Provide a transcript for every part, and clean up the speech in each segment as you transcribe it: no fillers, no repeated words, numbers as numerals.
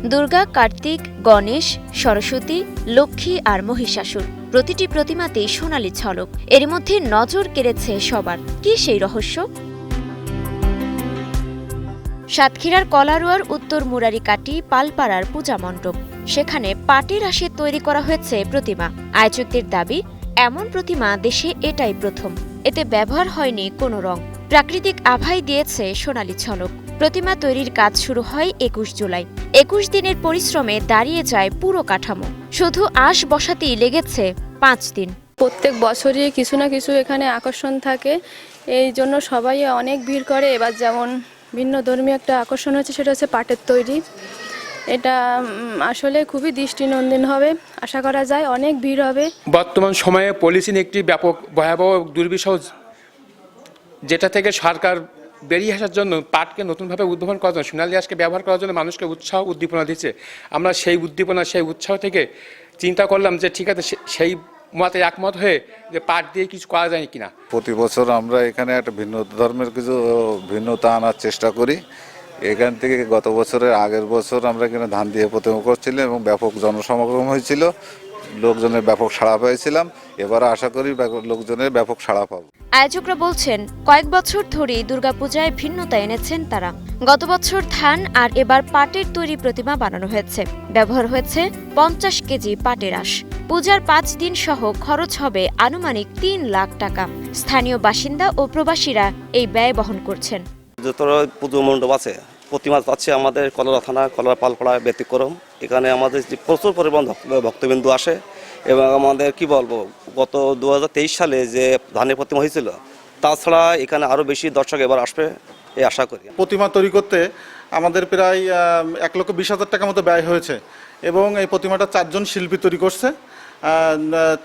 দুর্গা, কার্তিক, গণেশ, সরস্বতী, লক্ষ্মী আর মহিষাসুর প্রতিটি প্রতিমাতেই সোনালি ঝলক। এর মধ্যে নজর কেড়েছে সবার। কি সেই রহস্য? সাতক্ষীরার কলারোয়ার উত্তর মুরারিকাটি পালপাড়ার পূজা মণ্ডপ। সেখানে পাটের আঁশে তৈরি করা হয়েছে প্রতিমা। আয়োজকদের দাবি, এমন প্রতিমা দেশে এটাই প্রথম। এতে ব্যবহার হয়নি কোনো রং, প্রাকৃতিক আভাই দিয়েছে সোনালি ঝলক। প্রতিমা তৈরির কাজ শুরু হয় ২১ জুলাই। ২১ দিনের পরিশ্রমে দাঁড়িয়ে যায় পুরো কাঠামো। শুধু আঁশ বসাতেই লেগেছে ৫ দিন। প্রত্যেক বছরই কিছু না কিছু এখানে আকর্ষণ থাকে, এই জন্য সবাই অনেক ভিড় করে। এবার যেমন ভিন্ন ধর্মীয় একটা আকর্ষণ হচ্ছে, সেটা হচ্ছে পাটের তৈরি। এটা আসলে খুবই দৃষ্টিনন্দন হবে, আশা করা যায় অনেক ভিড় হবে। বর্তমান সময়ে পলিথিন একটি ব্যাপক ভয়াবহ দুর্বিষহ, যেটা থেকে সরকার বেরিয়ে আসার জন্য পাটকে নতুনভাবে উদ্ভাবন করার জন্য, সোনালি আঁশকে ব্যবহার করার জন্য মানুষকে উৎসাহ উদ্দীপনা দিচ্ছে। আমরা সেই উদ্দীপনা, সেই উৎসাহ থেকে চিন্তা করলাম যে ঠিক আছে, সেই মতে একমত হয়ে যে পাট দিয়ে কিছু করা যায় কিনা। প্রতি বছর আমরা এখানে একটা ভিন্ন ধর্মের কিছু ভিন্নতা আনার চেষ্টা করি। এখান থেকে গত বছরের আগের বছর আমরা এখানে ধান দিয়ে প্রতিমা করছিলাম এবং ব্যাপক জনসমাগম হয়েছিল, লোকজনের ব্যাপক সাড়া পেয়েছিলাম। এবার আশা করি লোকজনের ব্যাপক সাড়া পাবো। আয়োজকরা বলছেন, কয়েক বছর ধরেই দুর্গাপূজায় ভিন্নতা এনেছেন তারা। গত বছর ধান আর এবার পাটের তৈরি প্রতিমা বানানো হয়েছে। ব্যবহার হয়েছে ৫০ কেজি পাটের আঁশ। পূজার ৫ দিন সহ খরচ হবে আনুমানিক ৩ লাখ টাকা। স্থানীয় বাসিন্দা ও প্রবাসীরা এই ব্যয় বহন করছেন। যত পুজো মণ্ডপ আছে, প্রতিমা পাচ্ছে আমাদের কলরা থানা, কলরা পালপাড়া ব্যতিক্রম। এখানে আমাদের প্রচুর পরিমাণ ভক্তবিন্দু আসে এবং আমাদের কি বলবো, গত ২০২৩ সালে যে ধানের প্রতিমা হয়েছিল, তাছাড়া এখানে আরও বেশি দর্শক এবার আসবে এই আশা করি। প্রতিমা তৈরি করতে আমাদের প্রায় ১,২০,০০০ টাকা মতো ব্যয় হয়েছে এবং এই প্রতিমাটা ৪ জন শিল্পী তৈরি করছে।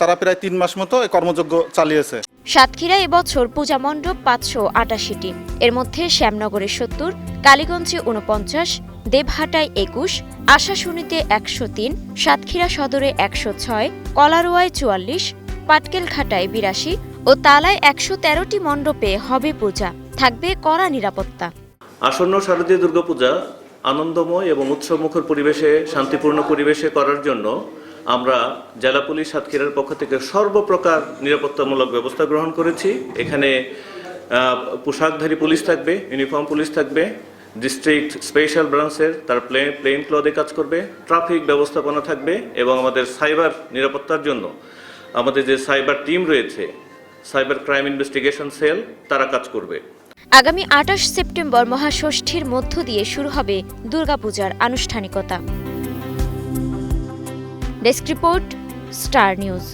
তারা প্রায় ৩ মাস মতো এই কর্মযজ্ঞ চালিয়েছে। সাতক্ষীরা এবছর পূজা মণ্ডপ ৫৮৮টি। এর মধ্যে শ্যামনগরে ৭০, কালীগঞ্জে ৪৯, দেবহাটায় ২১, আশাশুনিতে ১০৩, সাতক্ষীরা সদরে ১০৬, কলারোয়ায় ৪৪, পাটকেলঘাটায় ৮২ ও তালায় ১১৩টি মণ্ডপে হবে পূজা। থাকবে কড়া নিরাপত্তা। আসন্ন শারদীয় দুর্গাপূজা আনন্দময় এবং উৎসবমুখর পরিবেশে, শান্তিপূর্ণ পরিবেশে করার জন্য আমরা জেলা পুলিশ সাতক্ষীরার পক্ষ থেকে সর্বপ্রকার নিরাপত্তামূলক ব্যবস্থা গ্রহণ করেছি। এখানে পোশাকধারী পুলিশ থাকবে, ইউনিফর্ম পুলিশ থাকবে, ডিস্ট্রিক্ট স্পেশাল ব্রাঞ্চের তার প্লেন ক্লথে কাজ করবে, ট্রাফিক ব্যবস্থাপনা থাকবে এবং আমাদের সাইবার নিরাপত্তার জন্য আমাদের যে সাইবার টিম রয়েছে, সাইবার ক্রাইম ইনভেস্টিগেশন সেল, তারা কাজ করবে। আগামী ২৮ সেপ্টেম্বর মহাষষ্ঠীর মধ্য দিয়ে শুরু হবে দুর্গাপূজার আনুষ্ঠানিকতা। Desk report, star news.